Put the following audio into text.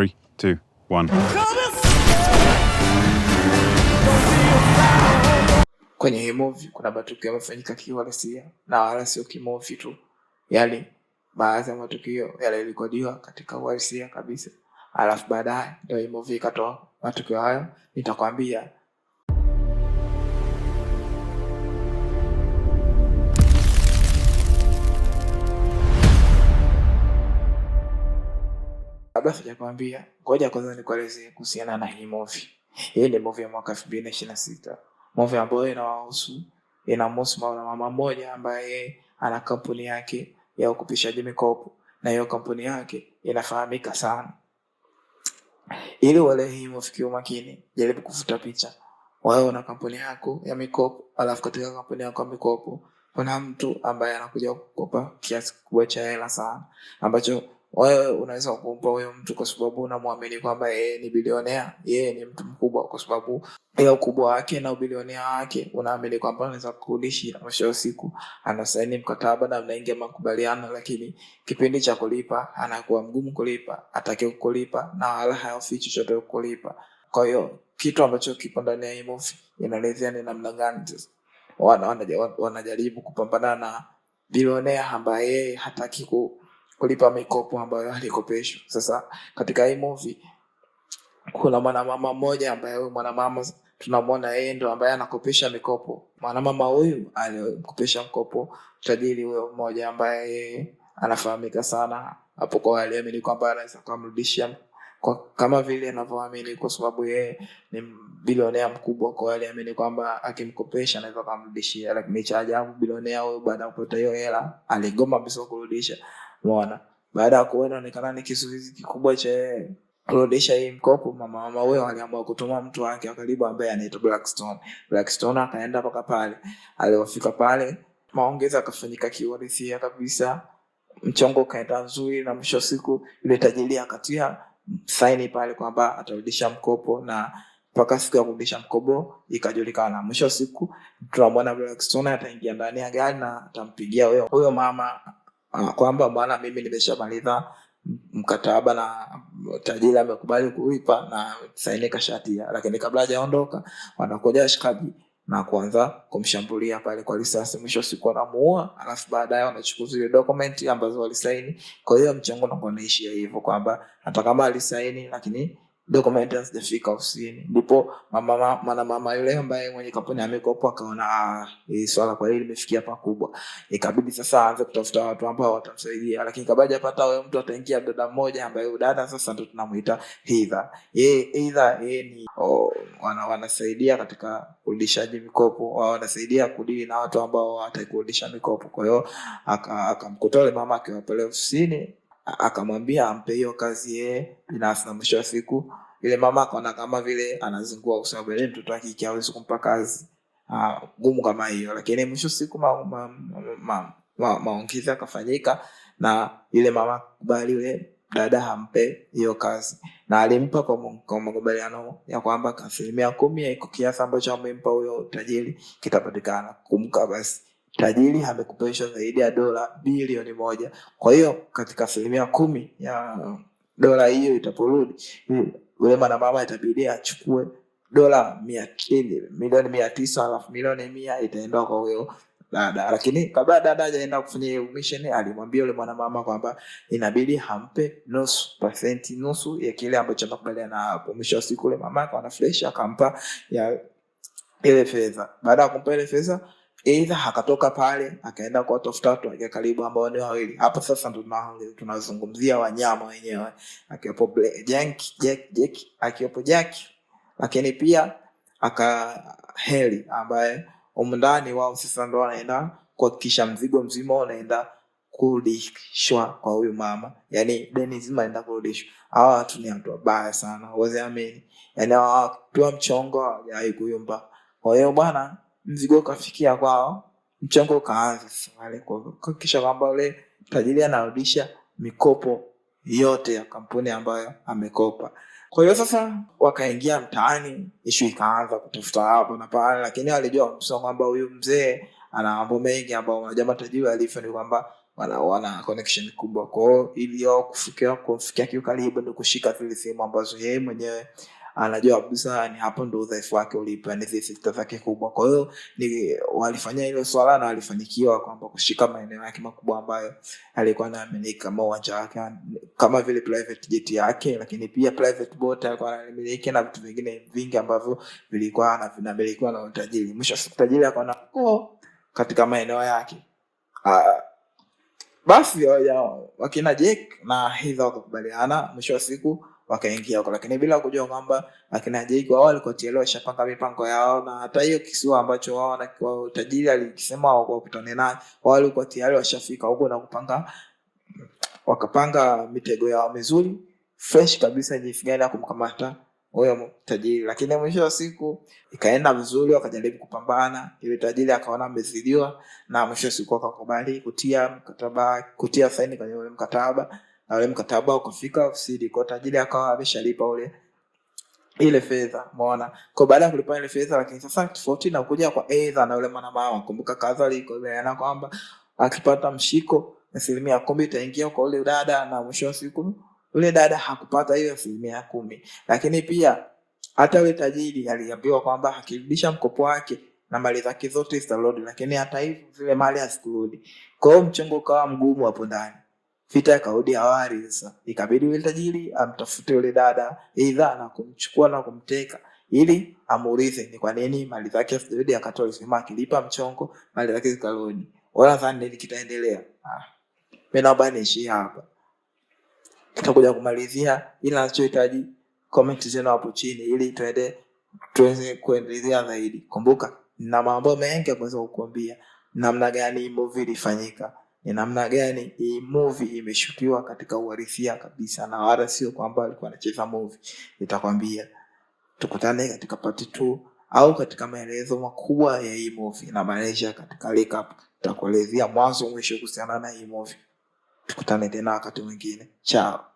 3, 2, 1. Kwenye hii movie kuna matukio yamefanyika kiuhalisia na wala sio kimovie tu. Yaani baadhi ya matukio yalirekodiwa katika uhalisia kabisa. Alafu baadaye ndio hii movie ikatoa matukio hayo nitakwambia. Kabla sijakwambia, ngoja kwanza nikueleze kuhusiana na hii movie. Hii ni movie ya mwaka 2026. Movie ambayo inamhusu mama mmoja ambaye ana kampuni yake ya ukopeshaji mikopo, na hiyo kampuni yake inafahamika sana. Ili uelewe hii movie kwa makini, jaribu kufuta picha. Wewe una kampuni yako ya mikopo, alafu katika kampuni yako ya mikopo kuna mtu ambaye anakuja kukopa kiasi kikubwa cha hela sana, ambacho wewe unaweza kumpa huyo mtu kwa sababu unamwamini kwamba yeye ni bilionea, yeye ni mtu mkubwa, kwa sababu ya ukubwa wake na ubilionea wake unaamini kwamba anaweza kurudishia. Mwisho wa siku anasaini mkataba na mnaingia makubaliano, lakini kipindi cha kulipa anakuwa mgumu kulipa, hataki kulipa na wala haofi chochote kulipa. Kwa hiyo kitu ambacho kipo ndani ya hii movie inaelezea ni namna gani wanajaribu kupambana na bilionea ambaye hataki kulipa mikopo ambayo alikopeshwa. Sasa katika hii movie kuna mwanamama mmoja ambaye huyu mwanamama tunamwona yeye ndo ambaye anakopesha mikopo. Mwanamama huyu alikopesha mkopo tajiri huyo mmoja ambaye anafahamika sana hapo, kwa aliamini kwamba anaweza kumrudishia kwa kama vile anavyoamini, kwa sababu yeye ni bilionea mkubwa. Kwa aliamini kwamba akimkopesha anaweza kumrudishia, lakini cha ajabu bilionea huyo baada ya kupata hiyo hela aligoma kabisa kurudisha. Umeona, baada ya kuona inaonekana ni kizuizi kikubwa cha kurudisha hii mkopo, mama huyo aliamua kutuma mtu wake wa karibu ambaye anaitwa Blackstone. Blackstone akaenda mpaka pale. Alipofika pale, maongezi yakafanyika kiuhalisia kabisa, mchongo kaenda nzuri, na mwisho siku yule tajiri akatia saini pale kwamba atarudisha mkopo, na mpaka siku ya kurudisha mkopo ikajulikana. Mwisho siku tunamwona Blackstone ataingia ndani ya gari na atampigia huyo mama kwamba bwana, mimi nimeshamaliza mkataba na tajiri amekubali kulipa na saini kashatia. Lakini kabla hajaondoka wanakuja shikaji na kuanza kumshambulia pale kwa risasi. Mwisho siku wanamuua, alafu baadaye wanachukua zile document ambazo walisaini. Kwa hiyo mchongo unaishia hivyo kwamba hata kama alisaini lakini document hazijafika ofisini. Ndipo mama yule ambaye mwenye kampuni ya mikopo akaona hii swala kwa hili limefikia pakubwa, ikabidi sasa aanze kutafuta watu ambao watamsaidia. Lakini kabla hajapata huyo mtu, ataingia dada mmoja ambaye dada sasa ndo tunamuita Heather. Yeye ni wanasaidia katika kurudishaji mikopo, wanasaidia kudili na watu ambao hawatakurudisha mikopo. Kwa hiyo akamkuta yule mama akiwa pale ofisini, akamwambia ampe hiyo kazi yeye binafsi. Na mwisho wa siku ile mama akaona kama vile anazingua, kwa sababu ile mtoto wake hawezi kumpa kazi ngumu kama hiyo. Lakini mwisho siku maongezi yakafanyika na ile mama kubali yule dada hampe hiyo kazi, na alimpa kwa makubaliano ya kwamba 10% ya iko kiasi ambacho amempa huyo tajiri kitapatikana. Kumbuka basi tajiri amekopeshwa zaidi ya dola bilioni 1. Kwa hiyo katika 10% ya dola hiyo itaporudi, yule mama itabidi achukue dola milioni 900, alafu milioni 100 itaenda kwa huyo dada. Lakini kabla dada hajaenda kufanya hiyo mission, alimwambia yule mama kwamba inabidi hampe nusu ya kile ambacho anakubaliana hapo. Mwisho wa siku yule mama akaona fresh, akampa ya ile fedha. Baada ya kumpa ile fedha, Either akatoka pale akaenda kwa tafuta watu wake karibu ambao ni wawili. Hapo sasa ndo tunazungumzia wanyama wenyewe, akiwepo Jack, lakini pia Heli ambaye umndani wao sasa ndo wanaenda kuhakikisha mzigo mzima unaenda kurudishwa kwa huyu mama, yani deni nzima inaenda kurudishwa. Hawa watu ni watu wabaya sana, usiamini, yani hawapewa mchongo hawajai kuyumba. Kwa hiyo bwana, mzigo kafikia kwao, mchongo kaanza sasa kuhakikisha kwamba yule tajiri anarudisha mikopo yote ya kampuni ambayo amekopa. Kwa hiyo sasa wakaingia mtaani, issue ikaanza kutafuta hapo na pale, lakini walijua kwamba huyu mzee ana mambo mengi ambao unajua tajiri alifa ni kwamba wana connection kubwa. Kwa hiyo ili wao kufikia kiukaribu ndio kushika zile sehemu ambazo yeye mwenyewe anajua kabisa ni hapo ndio udhaifu wake ulipo, ni zile sekta zake kubwa. Kwa hiyo ni walifanya hilo swala na walifanikiwa kwamba kushika maeneo yake makubwa ambayo alikuwa anaamini kama uwanja wake, kama vile private jet yake, lakini pia private boat alikuwa anamiliki na vitu vingine vingi ambavyo vilikuwa vinamilikiwa na utajiri. Mwisho wa tajiri akaona katika maeneo yake. Basi wakina Jake na Heather wakakubaliana, mwisho wa siku wakaingia huko, lakini bila kujua kwamba akina Jake wao walikuwa tayari washapanga mipango yao, na hata hiyo kisiwa ambacho wao na kwa tajiri alikisema wao wakutane naye, wao walikuwa tayari washafika huko na kupanga, wakapanga mitego yao mizuri fresh kabisa jinsi gani ya kumkamata huyo tajiri. Lakini mwisho wa siku ikaenda vizuri, wakajaribu kupambana, ile tajiri akaona amezidiwa, na mwisho wa siku akakubali kutia saini kwenye ule mkataba, na ule mkataba ukafika ofisini kwa tajiri, akawa ameshalipa ile fedha. Umeona? Kwa baada ya kulipa ile fedha, lakini sasa tofauti na kuja kwa Heather na ule mwanamama, kumbuka kadhali iko bayana kwamba akipata mshiko 10% itaingia kwa ule dada, na mwisho wa siku ule dada hakupata hiyo 10%. Lakini pia hata ule tajiri aliambiwa kwamba akirudisha mkopo wake na mali zake zote zitarudi, lakini hata hivyo zile mali hazikurudi. Kwa hiyo mchongo ukawa mgumu hapo ndani. Vita ikarudi awali sasa. Ikabidi ule tajiri amtafute ule dada aidha na kumchukua na kumteka ili amuulize ni kwa nini mali zake zirudi, akatoa alisema akilipa mchongo mali zake zikarudi. Wala dhani nini kitaendelea. Mimi naomba niishi hapa. Tutakuja kumalizia, ila nachohitaji comment zenu hapo chini ili tuweze kuendelea zaidi. Kumbuka na mambo mengi kuweza kukuambia namna gani movie ilifanyika, ni namna gani hii movie imeshutiwa katika uhalisia kabisa, na wala sio kwamba alikuwa anacheza movie. Nitakwambia tukutane katika part 2 au katika maelezo makubwa ya hii movie, na maelezo katika recap nitakuelezea mwanzo mwisho kuhusiana na hii movie. Tukutane tena wakati mwingine. Ciao.